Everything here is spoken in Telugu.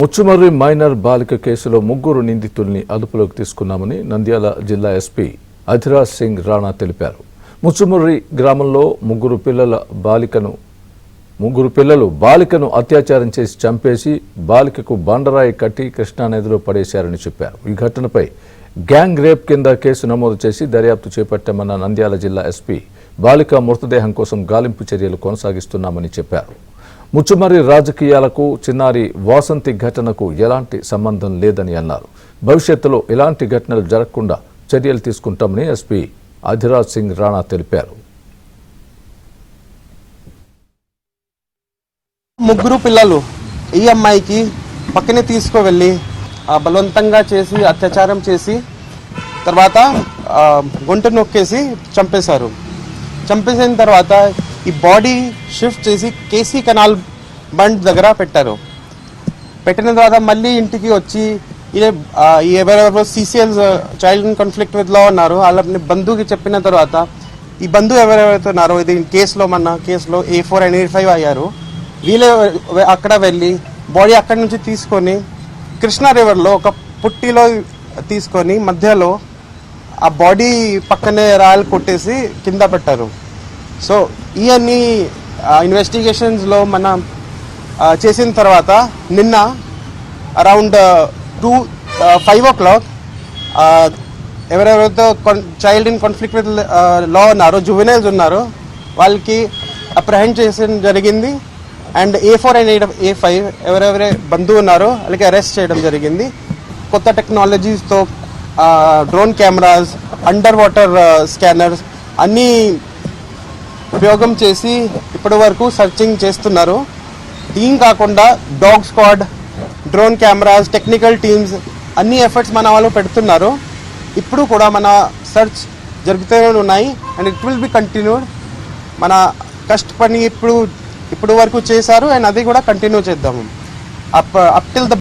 ముచ్చుమర్రి మైనర్ బాలిక కేసులో ముగ్గురు నిందితుల్ని అదుపులోకి తీసుకున్నామని నంద్యాల జిల్లా ఎస్పీ అధిరాజ్ సింగ్ రాణా తెలిపారు. ముచ్చుమర్రి గ్రామంలో ముగ్గురు పిల్లలు బాలికను అత్యాచారం చేసి చంపేసి బాలికకు బండరాయి కట్టి కృష్ణానదిలో పడేశారని చెప్పారు. ఈ ఘటనపై గ్యాంగ్ రేప్ కింద కేసు నమోదు చేసి దర్యాప్తు చేపట్టామన్న నంద్యాల జిల్లా ఎస్పీ బాలిక మృతదేహం కోసం గాలింపు చర్యలు కొనసాగిస్తున్నామని చెప్పారు. ముచ్చుమర్రి రాజకీయాలకు చిన్నారి వాసంతి ఘటనకు ఎలాంటి సంబంధం లేదని అన్నారు. భవిష్యత్తులో ఇలాంటి ఘటనలు జరగకుండా చర్యలు తీసుకుంటామని ఎస్పీ అధిరాజ్ సింగ్ రాణా తెలిపారు. ముగ్గురు పిల్లలు ఈ అమ్మాయికి పక్కనే తీసుకువెళ్ళి బలవంతంగా చేసి అత్యాచారం చేసి తర్వాత గుంట నొక్కేసి చంపేశారు. చంపేసిన తర్వాత ఈ బాడీ షిఫ్ట్ చేసి కేసీ కెనాల్ బండ్ దగ్గర పెట్టారు. పెట్టిన తర్వాత మళ్ళీ ఇంటికి వచ్చి ఎవరెవరో CCLs child in conflict with law ఉన్నారు వాళ్ళని బంధువుకి చెప్పిన తర్వాత ఈ బంధువు ఎవరెవరైతే ఉన్నారో ఇది కేసులో మన కేసులో A4 and A5 అయ్యారు. వీళ్ళే అక్కడ వెళ్ళి బాడీ అక్కడి నుంచి తీసుకొని కృష్ణా రివర్లో ఒక పుట్టిలో తీసుకొని మధ్యలో ఆ బాడీ పక్కనే రాయలు కొట్టేసి కింద పెట్టారు. సో ఇవన్నీ ఇన్వెస్టిగేషన్స్లో మనం చేసిన తర్వాత నిన్న అరౌండ్ 5 o'clock ఎవరెవరైతే child in conflict with law ఉన్నారో జువెనైల్స్ ఉన్నారో వాళ్ళకి అప్రహెండ్ చేయడం జరిగింది. అండ్ A4 and A5 ఎవరెవరే బంధువు ఉన్నారో వాళ్ళకి అరెస్ట్ చేయడం జరిగింది. కొత్త టెక్నాలజీస్తో drone cameras, under water scanners అన్నీ ఉపయోగం చేసి ఇప్పటి వరకు సర్చింగ్ చేస్తున్నారు. దీని కాకుండా dog squad, drone cameras, technical teams అన్ని ఎఫర్ట్స్ మన వాళ్ళు పెడుతున్నారు. ఇప్పుడు కూడా మన సర్చ్ జరుగుతూనే ఉన్నాయి and it will be continued. మన కష్టపడి ఇప్పుడు వరకు చేశారు అండ్ అది కూడా కంటిన్యూ చేద్దాము అప్ టిల్ ద